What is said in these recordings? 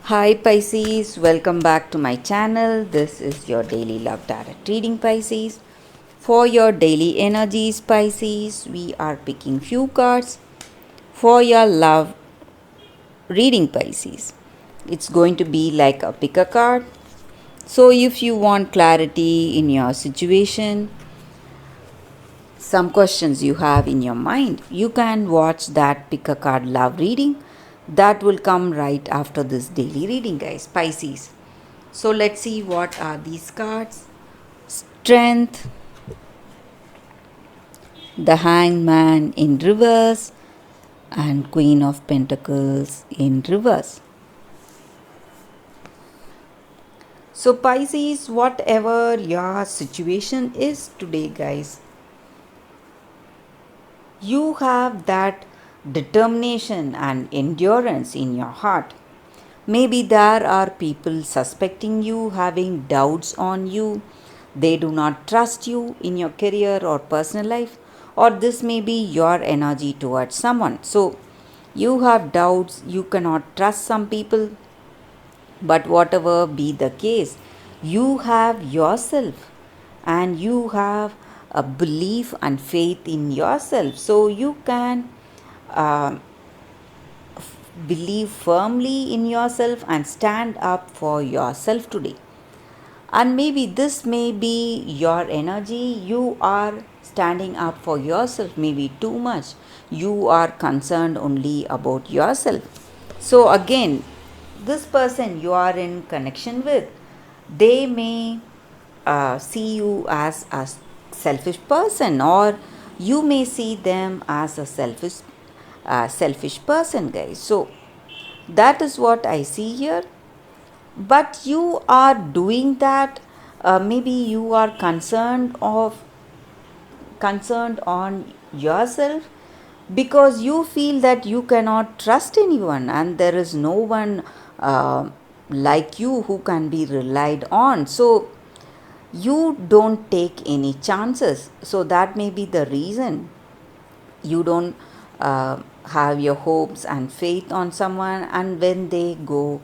Hi Pisces, welcome back to my channel. This is your daily love tarot reading, Pisces. For your daily energies, Pisces, we are picking few cards for your love reading, Pisces. It's going to be like a pick a card. So if you want clarity in your situation, some questions you have in your mind, you can watch that pick a card love reading. That will come right after this daily reading, guys, Pisces. So let's see what are these cards. Strength, the Hangman in reverse, and Queen of Pentacles in reverse. So Pisces, whatever your situation is today, guys, you have that determination and endurance in your heart. Maybe there are people suspecting you, having doubts on you. They do not trust you in your career or personal life, or this may be your energy towards someone. So, you have doubts, you cannot trust some people, but whatever be the case, you have yourself and you have a belief and faith in yourself. So, you can uh, believe firmly in yourself and stand up for yourself today. And maybe this may be your energy. You are standing up for yourself, maybe too much. You are concerned only about yourself. So, again, this person you are in connection with, they may see you as a selfish person, or you may see them as a selfish person, guys. So that is what I see here. But you are doing that. Maybe you are concerned on yourself because you feel that you cannot trust anyone and there is no one like you who can be relied on. So you don't take any chances. So that may be the reason you don't have your hopes and faith on someone, and when they go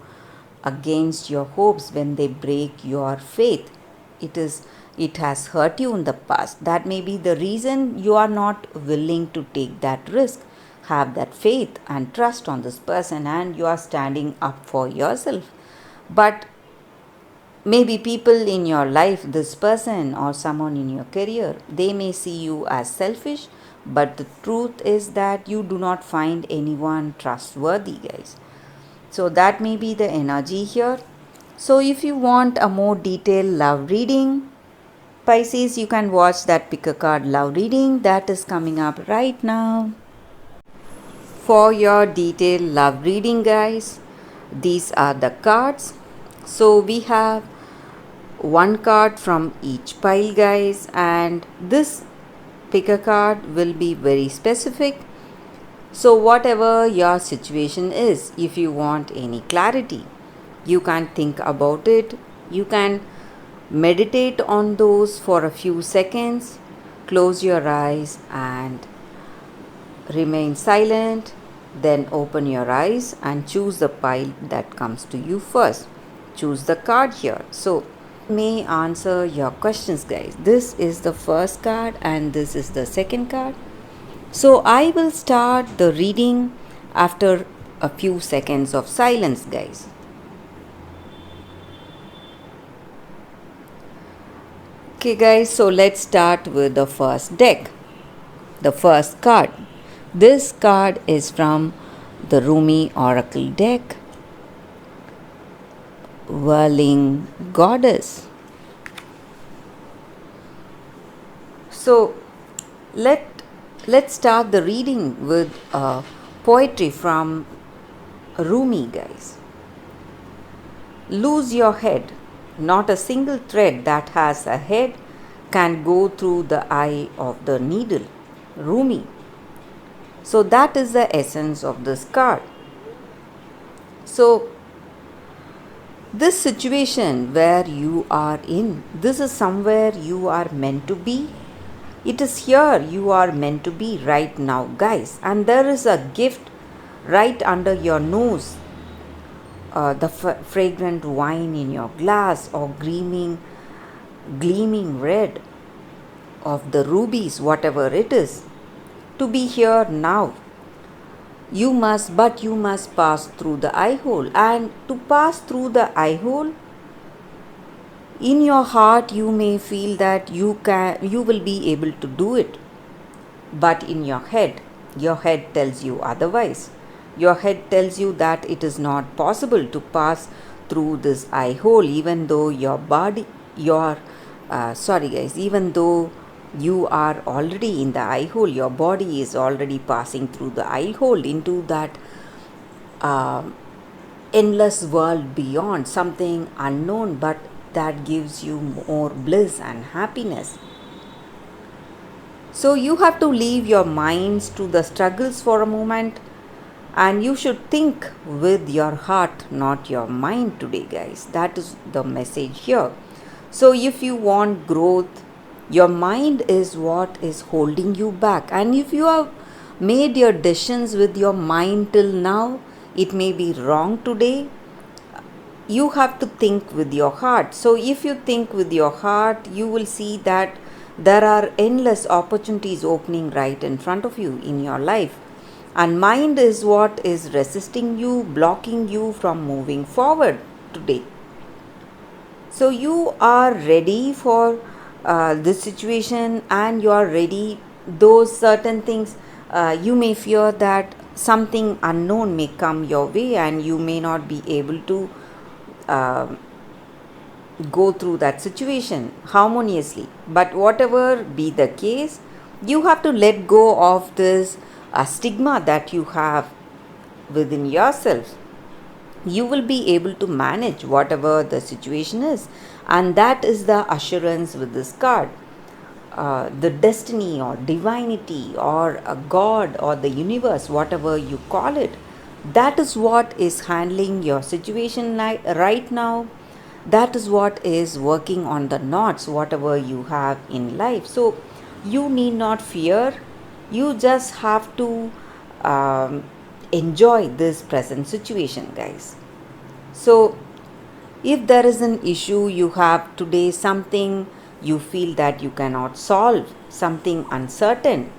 against your hopes, when they break your faith, it has hurt you in the past. That may be the reason you are not willing to take that risk. Have that faith and trust on this person, and you are standing up for yourself. But maybe people in your life, this person or someone in your career, they may see you as selfish, but the truth is that you do not find anyone trustworthy, guys. So that may be the energy here. So if you want a more detailed love reading, Pisces, you can watch that pick a card love reading that is coming up right now. For your detailed love reading, guys, these are the cards. So we have one card from each pile, guys, and this pick a card will be very specific. So whatever your situation is, if you want any clarity, you can think about it. You can meditate on those for a few seconds. Close your eyes and remain silent. Then open your eyes and choose the pile that comes to you first. Choose the card here. So may answer your questions, guys. This is the first card and this is the second card. So I will start the reading after a few seconds of silence, guys. Okay, guys, so let's start with the first deck. The first card. This card is from the Rumi Oracle deck, Whirling Goddess. So let's start the reading with poetry from Rumi, guys. Lose your head. Not a single thread that has a head can go through the eye of the needle. Rumi. So that is the essence of this card. So this situation where you are in, this is somewhere you are meant to be. It is here you are meant to be right now, guys. And there is a gift right under your nose the fragrant wine in your glass, or gleaming red of the rubies, whatever it is, to be here now. But you must pass through the eye hole. And to pass through the eye hole, in your heart you may feel that you will be able to do it. But in your head tells you otherwise. Your head tells you that it is not possible to pass through this eye hole, even though even though you are already in the eye hole, your body is already passing through the eye hole into that uh, endless world beyond, something unknown, but that gives you more bliss and happiness. So you have to leave your minds to the struggles for a moment, and you should think with your heart, not your mind today, guys. That is the message here. So if you want growth, your mind is what is holding you back. And if you have made your decisions with your mind till now, it may be wrong today. You have to think with your heart. So if you think with your heart, you will see that there are endless opportunities opening right in front of you in your life. And mind is what is resisting you, blocking you from moving forward today. So you are ready for this situation, and you are ready. Those certain things, you may fear that something unknown may come your way, and you may not be able to uh, go through that situation harmoniously. But whatever be the case, you have to let go of this stigma that you have within yourself. You will be able to manage whatever the situation is, and that is the assurance with this card. The destiny or divinity or a god or the universe, whatever you call it, that is what is handling your situation right now. That is what is working on the knots, whatever you have in life. So you need not fear. You just have to um, enjoy this present situation, guys. So if there is an issue you have today, something you feel that you cannot solve, something uncertain,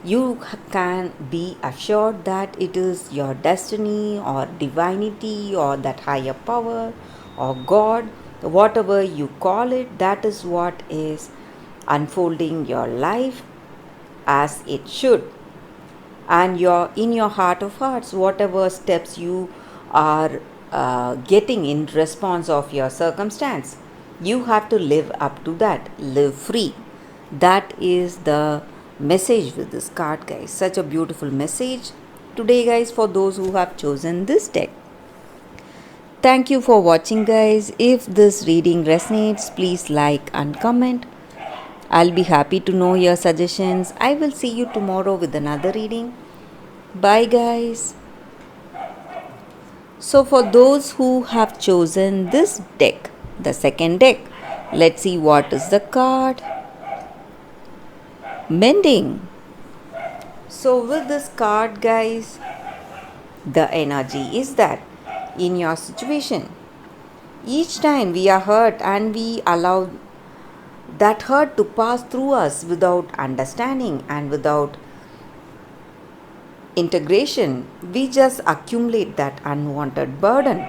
you can be assured that it is your destiny or divinity or that higher power or God, whatever you call it, that is what is unfolding your life as it should. And in your heart of hearts, whatever steps you are getting in response of your circumstance, you have to live up to that. Live free. That is the message with this card, guys. Such a beautiful message today, guys, for those who have chosen this deck. Thank you for watching, guys. If this reading resonates, please like and comment. I'll be happy to know your suggestions. I will see you tomorrow with another reading. Bye, guys. So for those who have chosen this deck, the second deck, let's see what is the card. Mending. So with this card, guys, the energy is that in your situation, each time we are hurt and we allow that hurt to pass through us without understanding and without integration, we just accumulate that unwanted burden.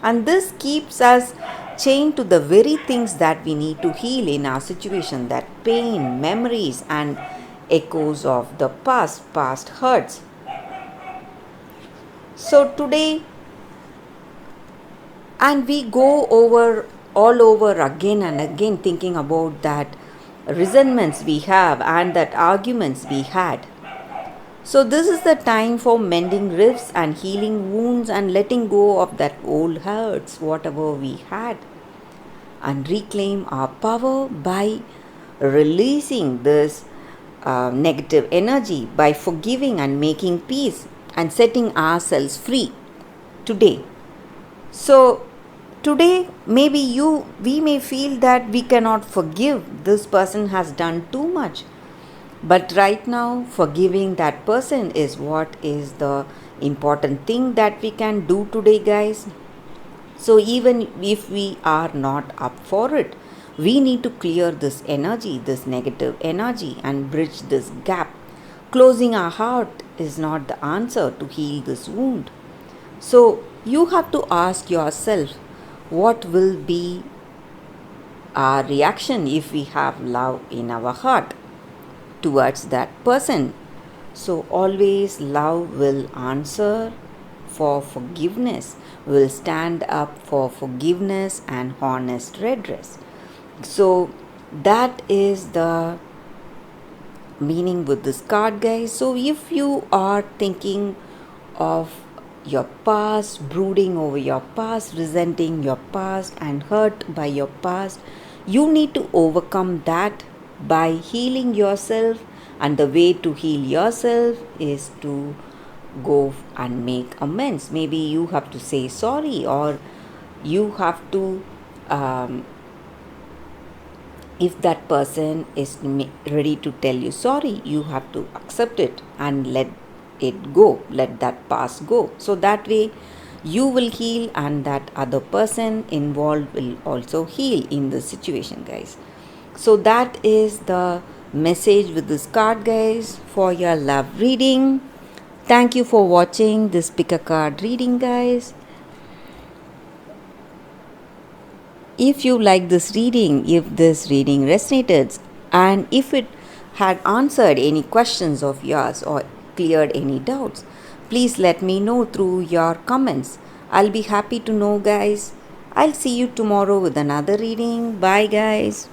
And this keeps us chained to the very things that we need to heal in our situation, that pain, memories, and echoes of the past hurts. So today, and we go over all over again and again thinking about that resentments we have and that arguments we had. So this is the time for mending rifts and healing wounds and letting go of that old hurts, whatever we had, and reclaim our power by releasing this negative energy, by forgiving and making peace and setting ourselves free today. So today maybe we may feel that we cannot forgive, this person has done too much. But right now, forgiving that person is what is the important thing that we can do today, guys. So even if we are not up for it, we need to clear this energy, this negative energy, and bridge this gap. Closing our heart is not the answer to heal this wound. So you have to ask yourself, what will be our reaction if we have love in our heart towards that person? So always love will answer for forgiveness, will stand up for forgiveness and honest redress. So that is the meaning with this card, guys. So if you are thinking of your past, brooding over your past, resenting your past, and hurt by your past, you need to overcome that by healing yourself. And the way to heal yourself is to go and make amends. Maybe you have to say sorry, or you have to if that person is ready to tell you sorry, you have to accept it and let it go, let that past go. So that way you will heal, and that other person involved will also heal in the situation, guys. So that is the message with this card, guys, for your love reading. Thank you for watching this pick a card reading, guys. If you like this reading, if this reading resonated, and if it had answered any questions of yours or cleared any doubts, please let me know through your comments. I'll be happy to know, guys. I'll see you tomorrow with another reading. Bye, guys.